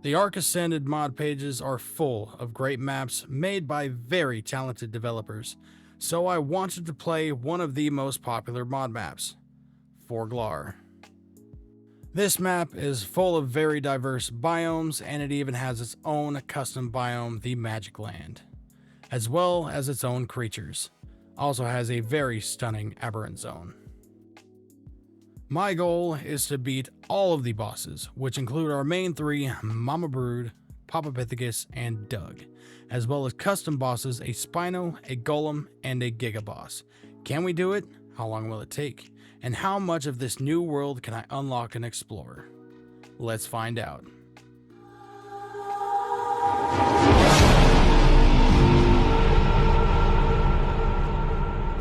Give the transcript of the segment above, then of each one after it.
The Ark Ascended mod pages are full of great maps made by very talented developers, so I wanted to play one of the most popular mod maps, Forglar. This map is full of very diverse biomes, and it even has its own custom biome, the Magic Land, as well as its own creatures. Also has a very stunning aberrant zone. My goal is to beat all of the bosses, which include our main three, Mama Brood, Papa Pithecus, and Doug, as well as custom bosses, a Spino, a Golem, and a Giga Boss. Can we do it? How long will it take? And how much of this new world can I unlock and explore? Let's find out.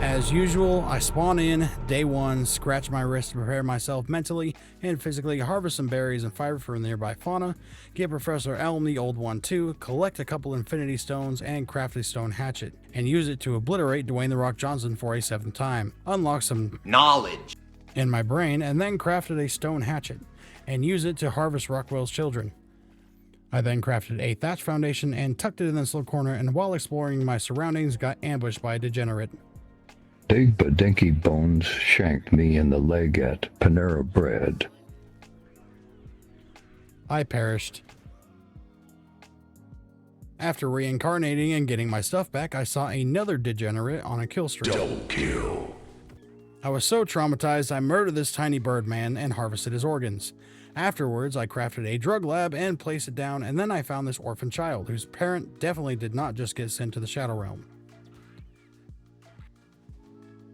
As usual, I spawn in, day one, scratch my wrist to prepare myself mentally and physically, harvest some berries and fiber from nearby fauna, get Professor Elm the Old One too, collect a couple infinity stones and craft a stone hatchet, and use it to obliterate Dwayne The Rock Johnson for a 7th time, unlock some knowledge in my brain, and then crafted a stone hatchet, and use it to harvest Rockwell's children. I then crafted a thatch foundation and tucked it in this little corner, and while exploring my surroundings got ambushed by a degenerate. Big but dinky bones shanked me in the leg at Panera Bread. I perished. After reincarnating and getting my stuff back, I saw another degenerate on a kill streak. Double kill. I was so traumatized I murdered this tiny bird man and harvested his organs. Afterwards, I crafted a drug lab and placed it down, and then I found this orphan child whose parent definitely did not just get sent to the Shadow Realm.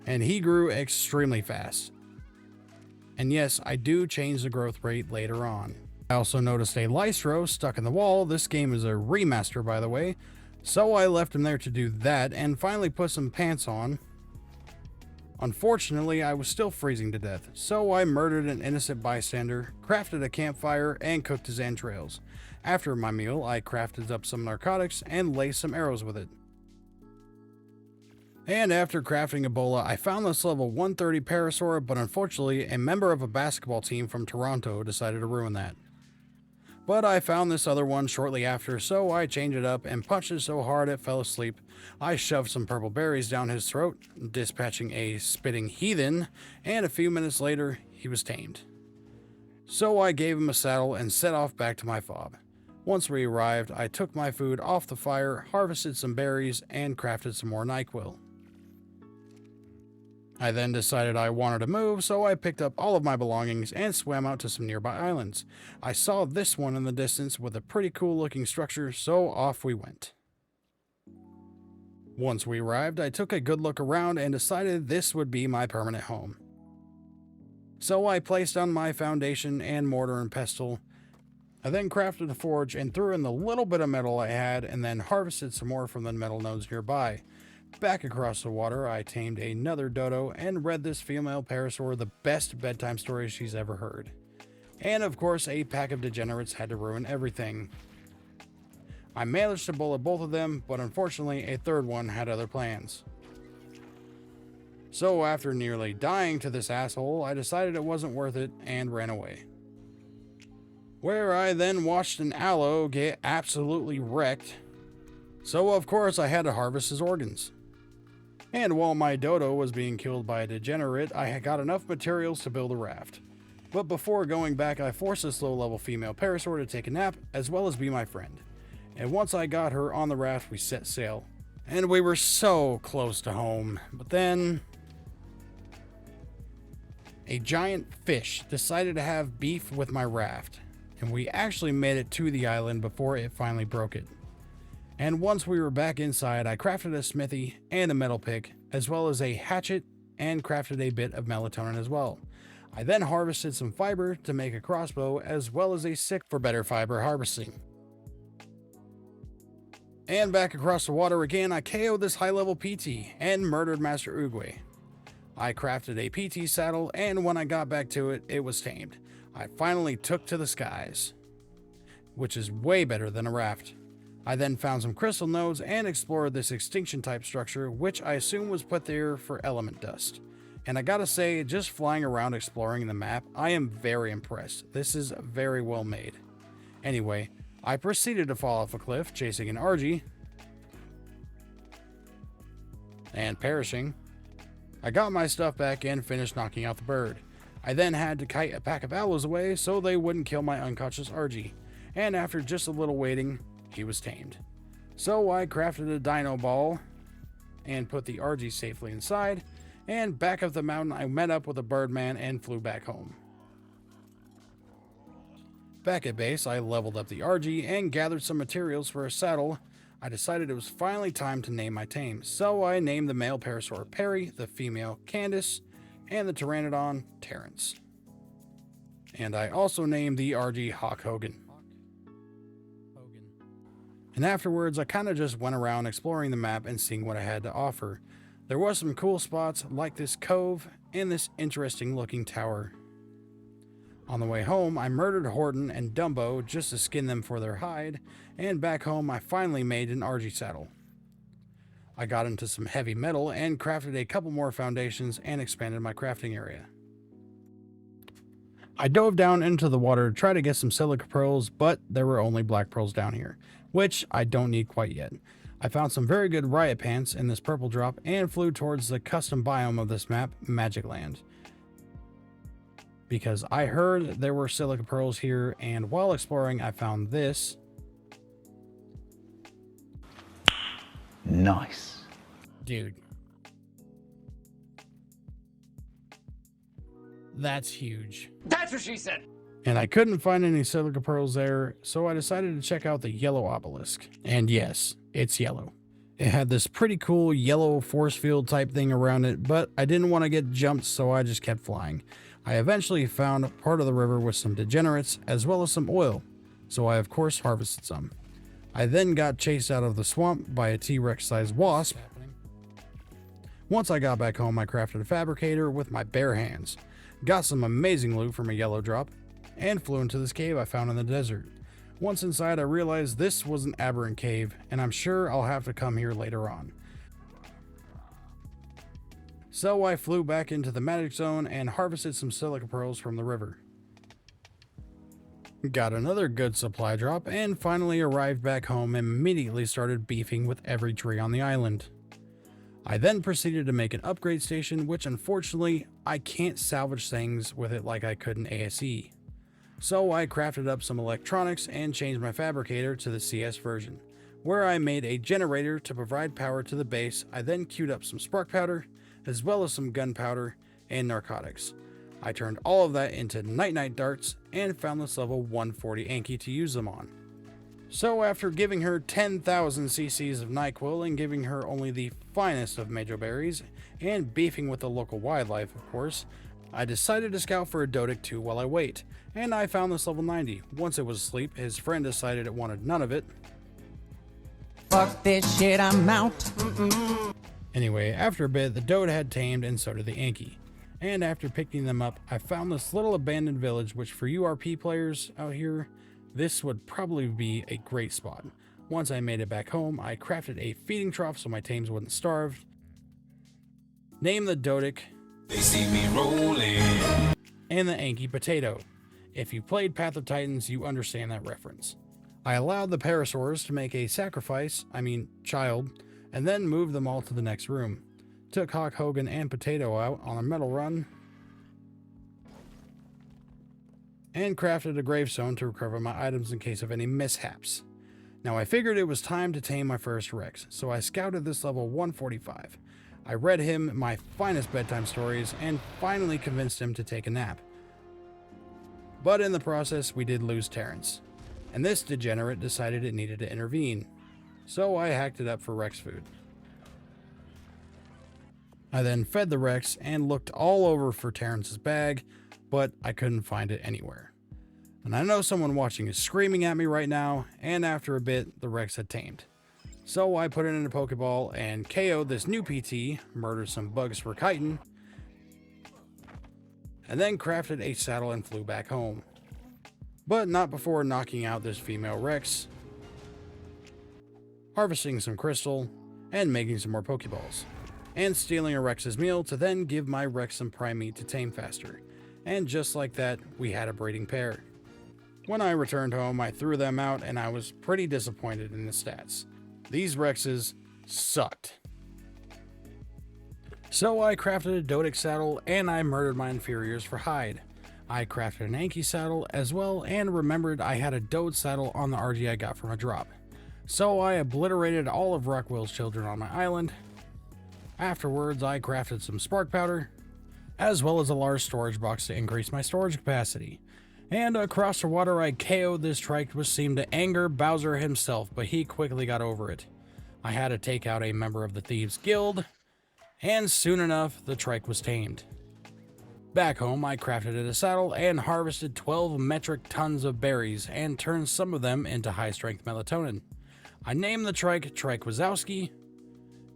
And he grew extremely fast. And yes, I do change the growth rate later on. I also noticed a Lystro stuck in the wall. This game is a remaster, by the way, so I left him there to do that and finally put some pants on. Unfortunately, I was still freezing to death, so I murdered an innocent bystander, crafted a campfire, and cooked his entrails. After my meal, I crafted up some narcotics and laced some arrows with it. And after crafting Ebola, I found this level 130 Parasaur, but unfortunately, a member of a basketball team from Toronto decided to ruin that. But I found this other one shortly after, so I changed it up and punched it so hard it fell asleep. I shoved some purple berries down his throat, dispatching a spitting heathen, and a few minutes later, he was tamed. So I gave him a saddle and set off back to my fob. Once we arrived, I took my food off the fire, harvested some berries, and crafted some more NyQuil. I then decided I wanted to move, so I picked up all of my belongings and swam out to some nearby islands. I saw this one in the distance with a pretty cool looking structure, so off we went. Once we arrived, I took a good look around and decided this would be my permanent home. So I placed down my foundation and mortar and pestle. I then crafted a forge and threw in the little bit of metal I had, and then harvested some more from the metal nodes nearby. Back across the water, I tamed another dodo and read this female parasaur the best bedtime story she's ever heard. And of course, a pack of degenerates had to ruin everything. I managed to bullet both of them, but unfortunately a third one had other plans. So after nearly dying to this asshole, I decided it wasn't worth it and ran away. Where I then watched an aloe get absolutely wrecked. So of course I had to harvest his organs. And while my dodo was being killed by a degenerate, I had got enough materials to build a raft. But before going back, I forced this low-level female parasaur to take a nap, as well as be my friend. And once I got her on the raft, we set sail. And we were so close to home, but then a giant fish decided to have beef with my raft, and we actually made it to the island before it finally broke it. And once we were back inside, I crafted a smithy and a metal pick, as well as a hatchet, and crafted a bit of melatonin as well. I then harvested some fiber to make a crossbow, as well as a sick for better fiber harvesting. And back across the water again, I KO'd this high-level PT and murdered Master Uguay. I crafted a PT saddle, and when I got back to it, it was tamed. I finally took to the skies, which is way better than a raft. I then found some crystal nodes and explored this extinction type structure, which I assume was put there for element dust. And I gotta say, just flying around exploring the map, I am very impressed. This is very well made. Anyway, I proceeded to fall off a cliff chasing an Argy and perishing. I got my stuff back and finished knocking out the bird. I then had to kite a pack of aloes away so they wouldn't kill my unconscious Argy, and after just a little waiting, he was tamed. So I crafted a dino ball and put the Argy safely inside, and back up the mountain I met up with a birdman and flew back home. Back at base, I leveled up the Argy and gathered some materials for a saddle. I decided it was finally time to name my tames, so I named the male parasaur Perry, the female Candace, and the pteranodon Terrence. And I also named the Argy Hawk Hogan. And afterwards, I kind of just went around exploring the map and seeing what I had to offer. There was some cool spots like this cove and this interesting looking tower. On the way home, I murdered Horton and Dumbo just to skin them for their hide, and back home I finally made an Argy saddle. I got into some heavy metal and crafted a couple more foundations and expanded my crafting area. I dove down into the water to try to get some silica pearls, but there were only black pearls down here, which I don't need quite yet. I found some very good riot pants in this purple drop and flew towards the custom biome of this map, Magic Land, because I heard there were silica pearls here, and while exploring I found this. Nice. Dude. That's huge. That's what she said. And I couldn't find any silica pearls there, so I decided to check out the yellow obelisk. And yes, it's yellow. It had this pretty cool yellow force field type thing around it, but I didn't want to get jumped, so I just kept flying. I eventually found part of the river with some degenerates, as well as some oil, so I of course harvested some. I then got chased out of the swamp by a T-Rex sized wasp. Once I got back home, I crafted a fabricator with my bare hands, got some amazing loot from a yellow drop, and flew into this cave I found in the desert. Once inside, I realized this was an aberrant cave, and I'm sure I'll have to come here later on. So I flew back into the magic zone and harvested some silica pearls from the river. Got another good supply drop, and finally arrived back home and immediately started beefing with every tree on the island. I then proceeded to make an upgrade station, which unfortunately I can't salvage things with it like I could in ASE. So I crafted up some electronics and changed my fabricator to the CS version, where I made a generator to provide power to the base. I then queued up some spark powder, as well as some gunpowder and narcotics. I turned all of that into night-night darts and found this level 140 Anki to use them on. So after giving her 10,000 cc's of NyQuil and giving her only the finest of Majo berries, and beefing with the local wildlife of course, I decided to scout for a Dodic 2 while I wait, and I found this level 90. Once it was asleep, his friend decided it wanted none of it. Fuck this shit, I'm out. Anyway, after a bit, the Dode had tamed and so did the Anki. And after picking them up, I found this little abandoned village, which for you RP players out here, this would probably be a great spot. Once I made it back home, I crafted a feeding trough so my tames wouldn't starve. Named the Dodic, They see me rolling. and the Anki Potato. If you played Path of Titans, you understand that reference. I allowed the parasaurs to make a child, and then moved them all to the next room. Took Hawk Hogan and Potato out on a metal run, and crafted a gravestone to recover my items in case of any mishaps. Now I figured it was time to tame my first Rex, so I scouted this level 145. I read him my finest bedtime stories and finally convinced him to take a nap. But in the process, we did lose Terrence, and this degenerate decided it needed to intervene, so I hacked it up for Rex food. I then fed the Rex and looked all over for Terrence's bag, but I couldn't find it anywhere. And I know someone watching is screaming at me right now, and after a bit, the Rex had tamed. So I put it in a Pokeball and KO'd this new PT, murdered some bugs for chitin, and then crafted a saddle and flew back home. But not before knocking out this female Rex, harvesting some crystal, and making some more Pokeballs, and stealing a Rex's meal to then give my Rex some prime meat to tame faster. And just like that, we had a breeding pair. When I returned home, I threw them out and I was pretty disappointed in the stats. These Rexes sucked. So I crafted a Doedic saddle and I murdered my inferiors for hide. I crafted an Anki saddle as well and remembered I had a Dode saddle on the RG I got from a drop. So I obliterated all of Rockwell's children on my island. Afterwards, I crafted some spark powder, as well as a large storage box to increase my storage capacity. And across the water, I KO'd this trike, which seemed to anger Bowser himself, but he quickly got over it. I had to take out a member of the Thieves Guild, and soon enough, the trike was tamed. Back home, I crafted a saddle and harvested 12 metric tons of berries and turned some of them into high-strength melatonin. I named the trike Trike Wazowski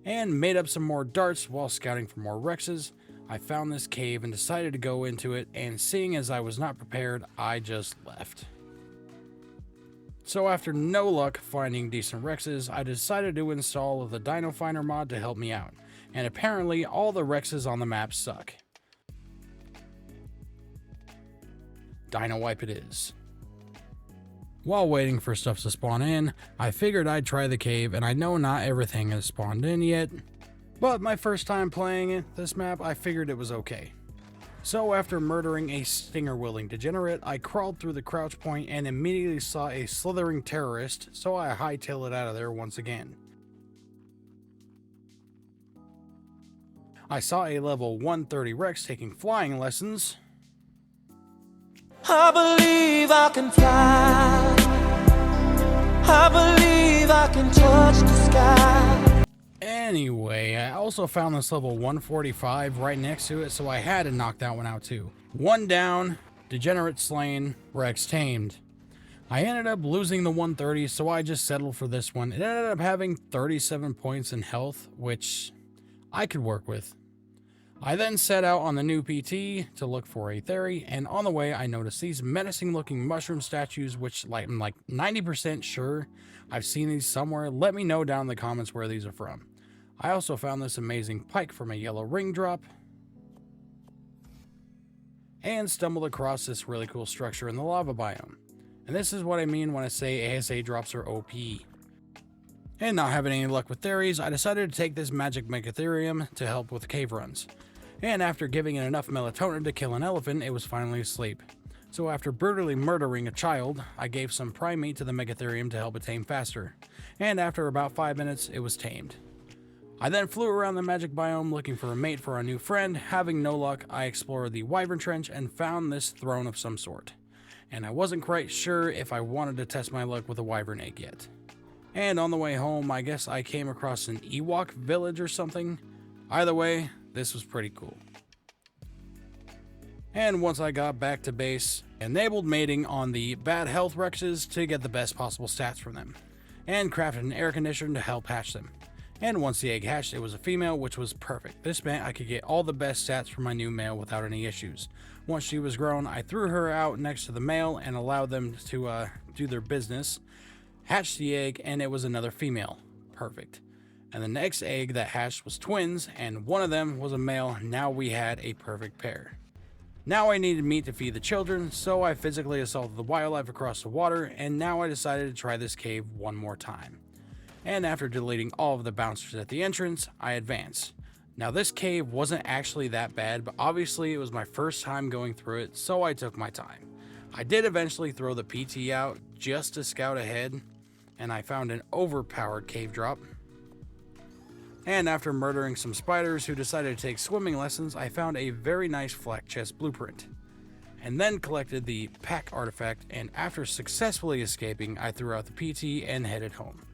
and made up some more darts while scouting for more Rexes. I found this cave and decided to go into it, and seeing as I was not prepared, I just left. So after no luck finding decent Rexes, I decided to install the Dino Finder mod to help me out, and apparently all the Rexes on the map suck. Dino Wipe it is. While waiting for stuff to spawn in, I figured I'd try the cave, and I know not everything has spawned in yet, but my first time playing this map, I figured it was okay. So after murdering a stinger-wielding degenerate, I crawled through the crouch point and immediately saw a slithering terrorist, so I hightailed it out of there once again. I saw a level 130 Rex taking flying lessons. I believe I can fly. I believe I can touch the sky. Anyway, I also found this level 145 right next to it, so I had to knock that one out too. One down, degenerate slain, Rex tamed. I ended up losing the 130, so I just settled for this one. It ended up having 37 points in health, which I could work with. I then set out on the new PT to look for a theory, and on the way I noticed these menacing looking mushroom statues, which I'm like 90% sure I've seen these somewhere. Let me know down in the comments where these are from. I also found this amazing pike from a yellow ring drop, and stumbled across this really cool structure in the lava biome. And this is what I mean when I say ASA drops are OP. And not having any luck with theories, I decided to take this magic megatherium to help with cave runs. And after giving it enough melatonin to kill an elephant, it was finally asleep. So after brutally murdering a child, I gave some prime meat to the megatherium to help it tame faster. And after about 5 minutes, it was tamed. I then flew around the magic biome looking for a mate for our new friend. Having no luck, I explored the Wyvern Trench and found this throne of some sort. And I wasn't quite sure if I wanted to test my luck with a wyvern egg yet. And on the way home, I guess I came across an Ewok village or something. Either way, this was pretty cool. And once I got back to base, enabled mating on the bad health Rexes to get the best possible stats from them, and crafted an air conditioner to help hatch them. And once the egg hatched, it was a female, which was perfect. This meant I could get all the best stats from my new male without any issues. Once she was grown, I threw her out next to the male and allowed them to do their business. Hatched the egg, and it was another female. Perfect. And the next egg that hatched was twins, and one of them was a male. Now we had a perfect pair. Now I needed meat to feed the children, so I physically assaulted the wildlife across the water, and now I decided to try this cave one more time. And after deleting all of the bouncers at the entrance, I advanced. Now this cave wasn't actually that bad, but obviously it was my first time going through it, so I took my time. I did eventually throw the PT out just to scout ahead, and I found an overpowered cave drop. And after murdering some spiders who decided to take swimming lessons, I found a very nice flak chest blueprint. And then collected the pack artifact, and after successfully escaping, I threw out the PT and headed home.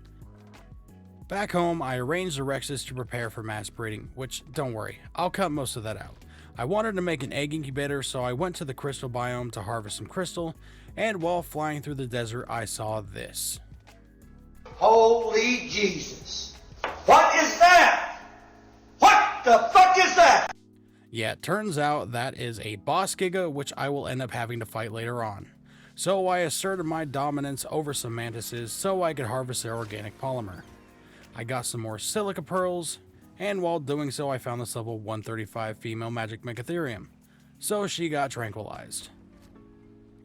Back home, I arranged the Rexes to prepare for mass breeding, which, don't worry, I'll cut most of that out. I wanted to make an egg incubator, so I went to the crystal biome to harvest some crystal, and while flying through the desert, I saw this. Holy Jesus. What is that? What the fuck is that? Yeah, it turns out that is a boss Giga, which I will end up having to fight later on. So I asserted my dominance over some mantises so I could harvest their organic polymer. I got some more silica pearls, and while doing so I found this level 135 female magic megatherium, so she got tranquilized.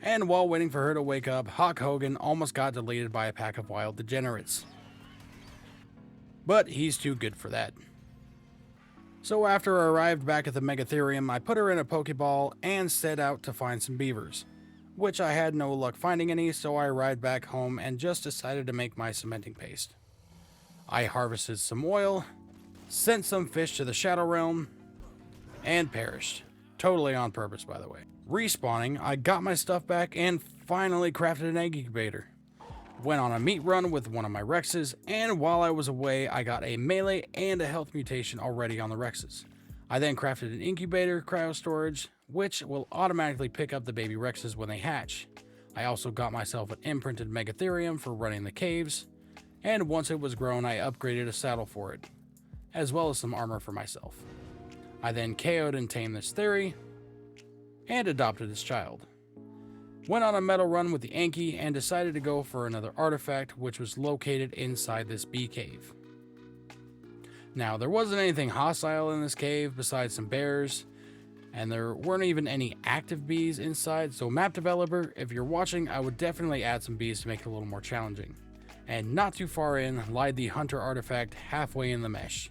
And while waiting for her to wake up, Hawk Hogan almost got deleted by a pack of wild degenerates. But he's too good for that. So after I arrived back at the Megatherium, I put her in a Pokeball and set out to find some beavers, which I had no luck finding any, so I arrived back home and just decided to make my cementing paste. I harvested some oil, sent some fish to the Shadow Realm, and perished. Totally on purpose, by the way. Respawning, I got my stuff back and finally crafted an egg incubator. Went on a meat run with one of my Rexes, and while I was away, I got a melee and a health mutation already on the Rexes. I then crafted an incubator cryo storage, which will automatically pick up the baby Rexes when they hatch. I also got myself an imprinted Megatherium for running the caves, and once it was grown, I upgraded a saddle for it, as well as some armor for myself. I then KO'd and tamed this theory, and adopted its child. Went on a metal run with the Anki and decided to go for another artifact, which was located inside this bee cave. Now, there wasn't anything hostile in this cave besides some bears, and there weren't even any active bees inside, so map developer, if you're watching, I would definitely add some bees to make it a little more challenging. And not too far in lied the hunter artifact halfway in the mesh.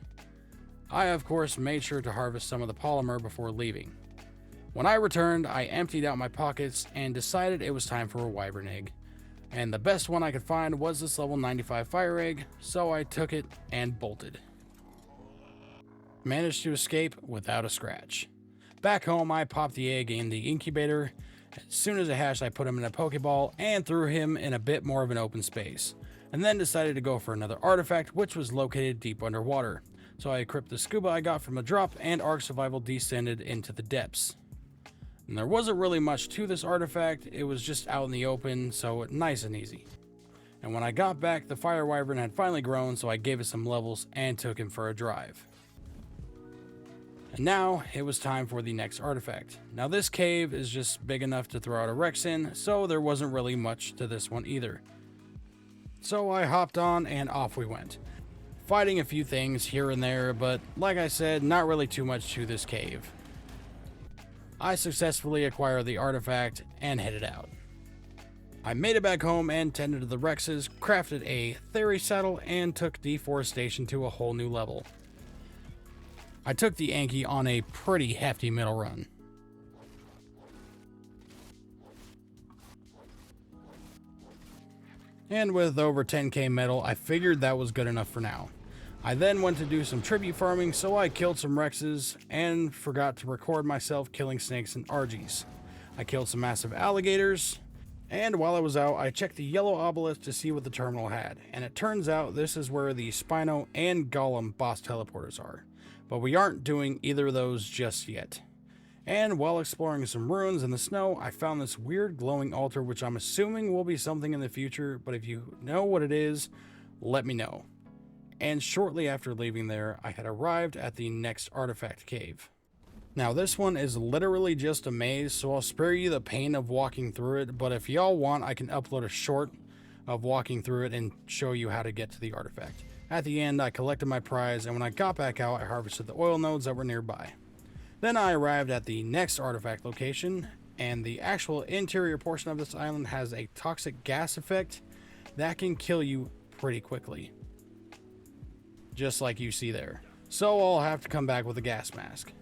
I, of course, made sure to harvest some of the polymer before leaving. When I returned, I emptied out my pockets and decided it was time for a wyvern egg. And the best one I could find was this level 95 fire egg, so I took it and bolted. Managed to escape without a scratch. Back home, I popped the egg in the incubator. As soon as it hatched, I put him in a Pokeball and threw him in a bit more of an open space. And then decided to go for another artifact, which was located deep underwater. So I equipped the scuba I got from a drop, and Ark Survival descended into the depths. And there wasn't really much to this artifact, it was just out in the open, so nice and easy. And when I got back, the fire wyvern had finally grown, so I gave it some levels and took him for a drive. And now, it was time for the next artifact. Now this cave is just big enough to throw out a Rex in, so there wasn't really much to this one either. So I hopped on and off we went. Fighting a few things here and there, but like I said, not really too much to this cave. I successfully acquired the artifact and headed out. I made it back home and tended to the Rexes, crafted a theory saddle, and took deforestation to a whole new level. I took the Anki on a pretty hefty middle run. And with over 10k metal, I figured that was good enough for now. I then went to do some tribute farming, so I killed some Rexes and forgot to record myself killing snakes and Argies. I killed some massive alligators, and while I was out, I checked the yellow obelisk to see what the terminal had, and it turns out this is where the Spino and Golem boss teleporters are, but we aren't doing either of those just yet. And while exploring some ruins in the snow, I found this weird glowing altar, which I'm assuming will be something in the future, but if you know what it is, let me know. And shortly after leaving there, I had arrived at the next artifact cave. Now this one is literally just a maze, so I'll spare you the pain of walking through it, but if y'all want, I can upload a short of walking through it and show you how to get to the artifact. At the end, I collected my prize, and when I got back out, I harvested the oil nodes that were nearby. Then I arrived at the next artifact location, and the actual interior portion of this island has a toxic gas effect that can kill you pretty quickly. Just like you see there. So I'll have to come back with a gas mask.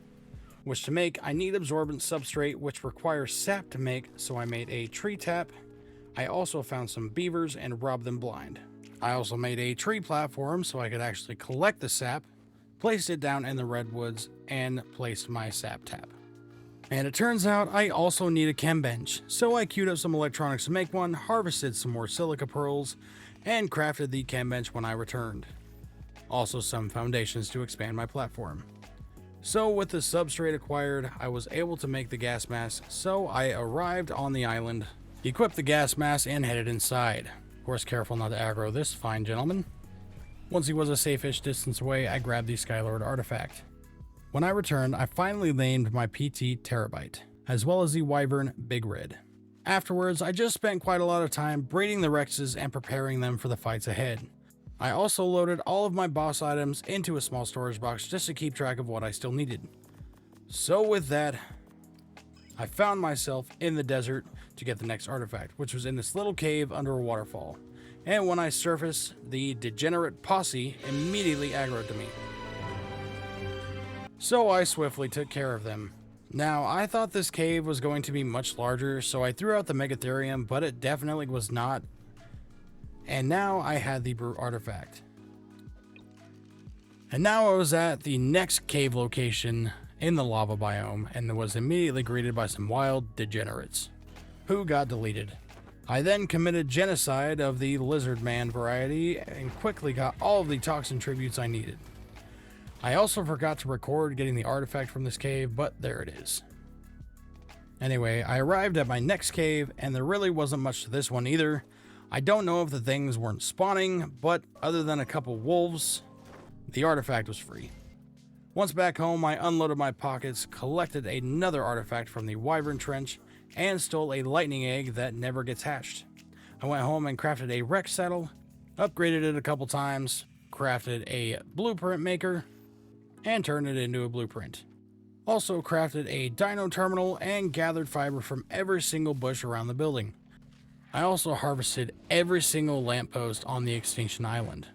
Which to make, I need absorbent substrate, which requires sap to make, so I made a tree tap. I also found some beavers and robbed them blind. I also made a tree platform so I could actually collect the sap, placed it down in the redwoods, and placed my sap tap. And it turns out I also need a chem bench, so I queued up some electronics to make one, harvested some more silica pearls, and crafted the chem bench when I returned. Also some foundations to expand my platform. So with the substrate acquired, I was able to make the gas mask, so I arrived on the island, equipped the gas mask, and headed inside. Of course, careful not to aggro this fine gentleman. Once he was a safe-ish distance away, I grabbed the Skylord artifact. When I returned, I finally named my PT Terabyte, as well as the Wyvern Big Red. Afterwards, I just spent quite a lot of time breeding the Rexes and preparing them for the fights ahead. I also loaded all of my boss items into a small storage box just to keep track of what I still needed. So with that, I found myself in the desert to get the next artifact, which was in this little cave under a waterfall. And when I surfaced, the degenerate posse immediately aggroed to me. So I swiftly took care of them. Now, I thought this cave was going to be much larger, so I threw out the Megatherium, but it definitely was not. And now I had the Brute artifact. And now I was at the next cave location in the lava biome and was immediately greeted by some wild degenerates, who got deleted. I then committed genocide of the lizard man variety and quickly got all of the toxin tributes I needed. I also forgot to record getting the artifact from this cave, but there it is. Anyway, I arrived at my next cave, and there really wasn't much to this one either. I don't know if the things weren't spawning, but other than a couple wolves, the artifact was free. Once back home, I unloaded my pockets, collected another artifact from the Wyvern Trench, and stole a lightning egg that never gets hatched. I went home and crafted a Rex saddle, upgraded it a couple times, crafted a blueprint maker, and turned it into a blueprint. Also crafted a dino terminal and gathered fiber from every single bush around the building. I also harvested every single lamppost on the Extinction Island.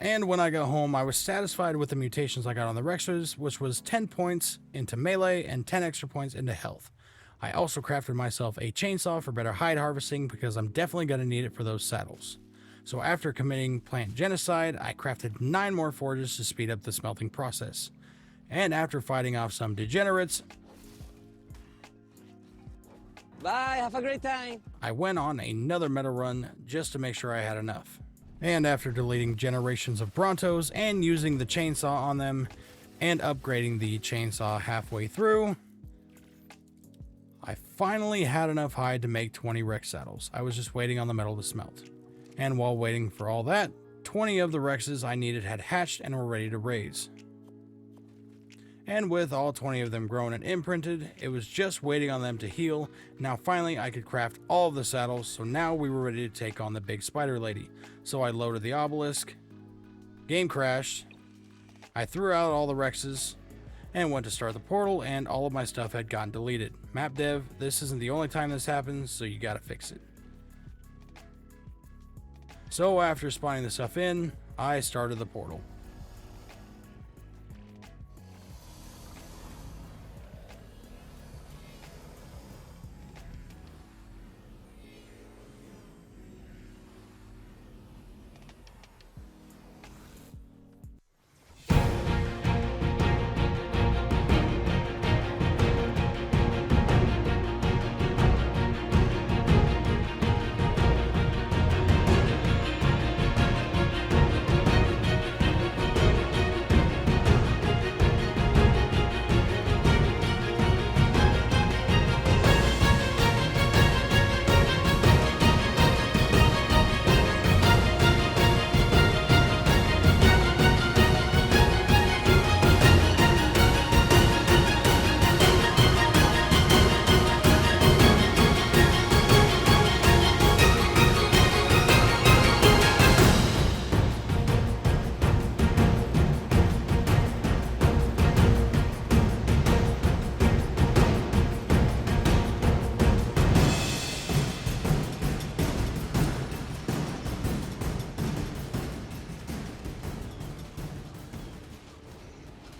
And when I got home, I was satisfied with the mutations I got on the Rexers, which was 10 points into melee and 10 extra points into health. I also crafted myself a chainsaw for better hide harvesting because I'm definitely going to need it for those saddles. So after committing plant genocide, I crafted 9 more forges to speed up the smelting process. And after fighting off some degenerates, Bye, have a great time. I went on another meta run just to make sure I had enough. And after deleting generations of Brontos and using the chainsaw on them and upgrading the chainsaw halfway through, I finally had enough hide to make 20 Rex saddles. I was just waiting on the metal to smelt. And while waiting for all that, 20 of the Rexes I needed had hatched and were ready to raise. And with all 20 of them grown and imprinted, it was just waiting on them to heal. Now finally I could craft all of the saddles, so now we were ready to take on the big spider lady. So I loaded the obelisk, game crashed, I threw out all the Rexes, and went to start the portal, and all of my stuff had gotten deleted. Map dev, this isn't the only time this happens, so you gotta fix it. So after spawning the stuff in, I started the portal.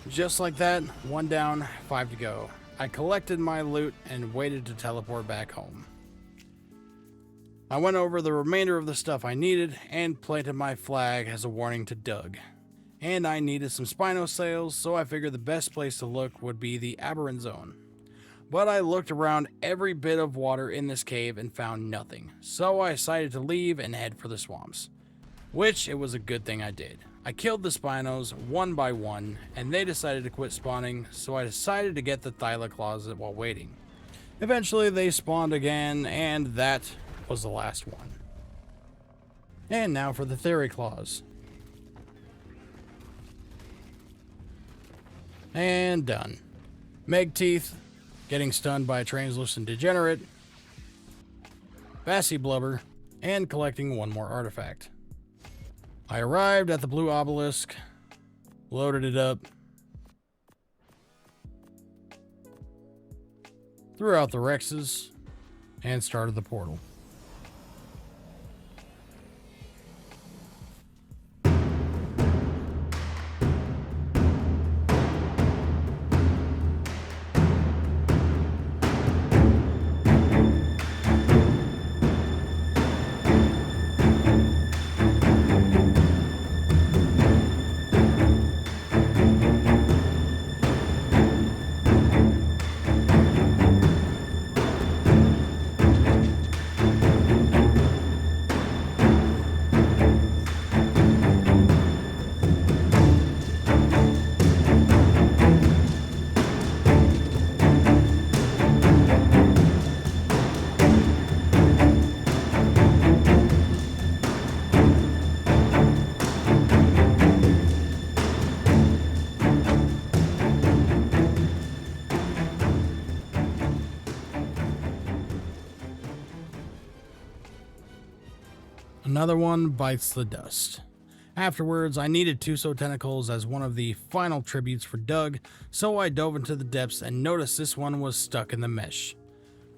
Just like that, 1 down, 5 to go. I collected my loot and waited to teleport back home. I went over the remainder of the stuff I needed and planted my flag as a warning to Doug. And I needed some Spino sails, so I figured the best place to look would be the Aberrant Zone. But I looked around every bit of water in this cave and found nothing, so I decided to leave and head for the swamps. Which it was a good thing I did. I killed the Spinos one by one, and they decided to quit spawning, so I decided to get the NaturalCauzes while waiting. Eventually they spawned again, and that was the last one. And now for the Theory Claws. And done. Meg Teeth, getting stunned by a translucent degenerate, Bassy Blubber, and collecting one more artifact. I arrived at the blue obelisk, loaded it up, threw out the Rexes, and started the portal. Another one bites the dust. Afterwards, I needed Tuso tentacles as one of the final tributes for Doug, so I dove into the depths and noticed this one was stuck in the mesh.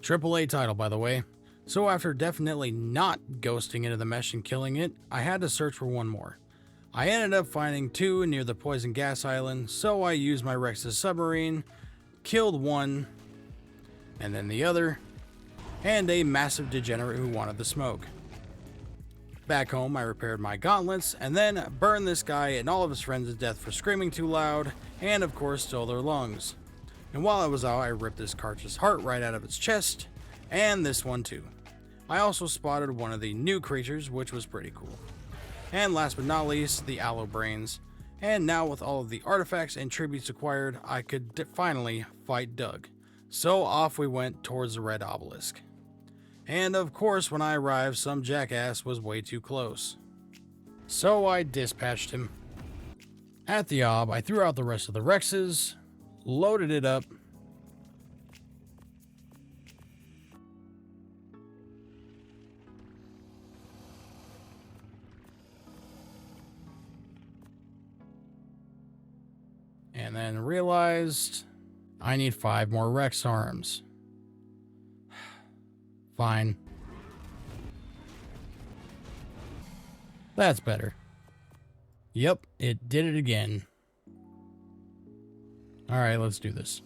AAA title, by the way. So after definitely not ghosting into the mesh and killing it, I had to search for one more. I ended up finding two near the poison gas island, so I used my Rex's submarine, killed one, and then the other, and a massive degenerate who wanted the smoke. Back home, I repaired my gauntlets, and then burned this guy and all of his friends to death for screaming too loud, and of course stole their lungs. And while I was out, I ripped this Karch's heart right out of its chest, and this one too. I also spotted one of the new creatures, which was pretty cool. And last but not least, the aloe brains. And now with all of the artifacts and tributes acquired, I could finally fight Doug. So off we went towards the red obelisk. And of course, when I arrived, some jackass was way too close. So I dispatched him. At the ob, I threw out the rest of the Rexes, loaded it up, and then realized I need 5 more Rex arms. Fine. That's better. Yep, it did it again. Alright, let's do this.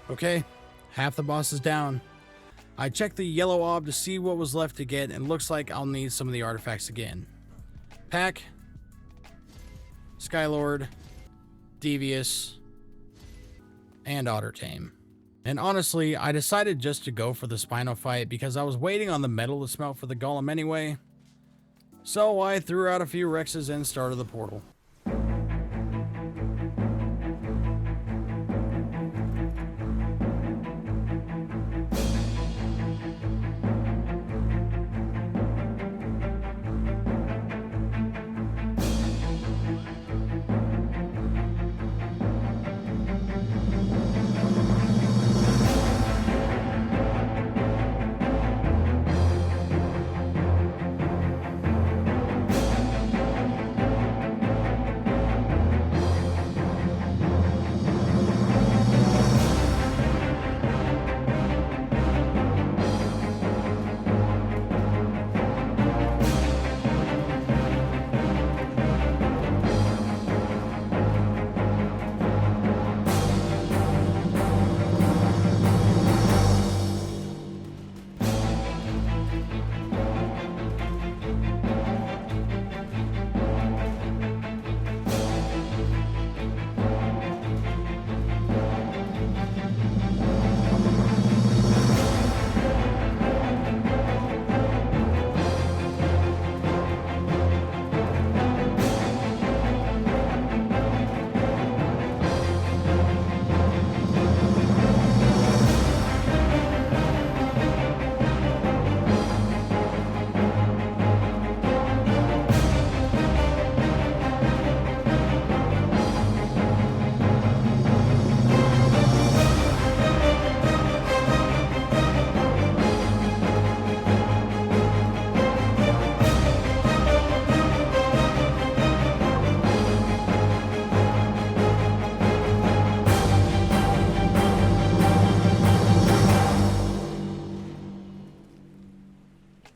Okay, half the boss is down. I checked the yellow ob to see what was left to get, and looks like I'll need some of the artifacts again. Pack, Skylord, Devious, and Otter Tame. And honestly, I decided just to go for the Spino fight because I was waiting on the metal to smelt for the golem anyway. So I threw out a few Rexes and started the portal.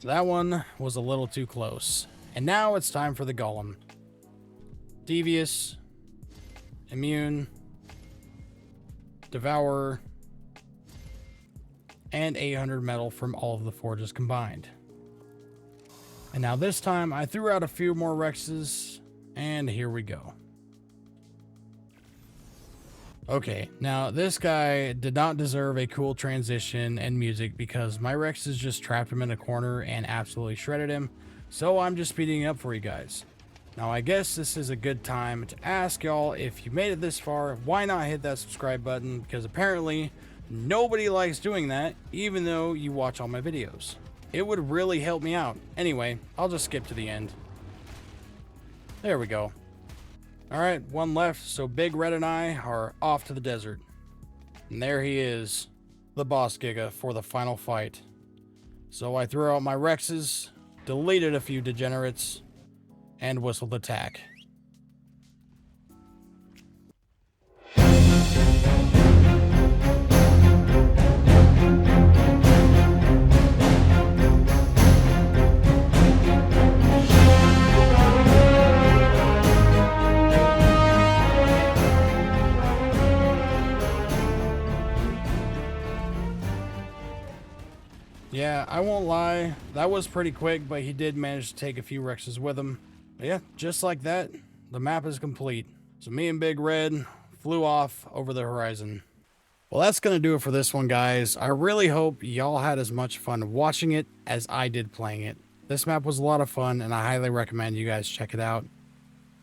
That one was a little too close. And now it's time for the golem. Devious, Immune, Devourer, and 800 metal from all of the forges combined. And now this time I threw out a few more Rexes, and here we go. Okay, now this guy did not deserve a cool transition and music because my Rexes just trapped him in a corner and absolutely shredded him, so I'm just speeding it up for you guys. Now I guess this is a good time to ask y'all, if you made it this far, why not hit that subscribe button, because apparently nobody likes doing that even though you watch all my videos. It would really help me out. Anyway, I'll just skip to the end. There we go. Alright, one left, so Big Red and I are off to the desert. And there he is, the boss Giga, for the final fight. So I threw out my Rexes, deleted a few degenerates, and whistled attack. Yeah, I won't lie, that was pretty quick, but he did manage to take a few Rexes with him. But yeah, just like that, the map is complete. So me and Big Red flew off over the horizon. Well, that's going to do it for this one, guys. I really hope y'all had as much fun watching it as I did playing it. This map was a lot of fun, and I highly recommend you guys check it out.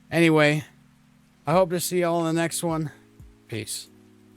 Anyway, I hope to see y'all in the next one. Peace.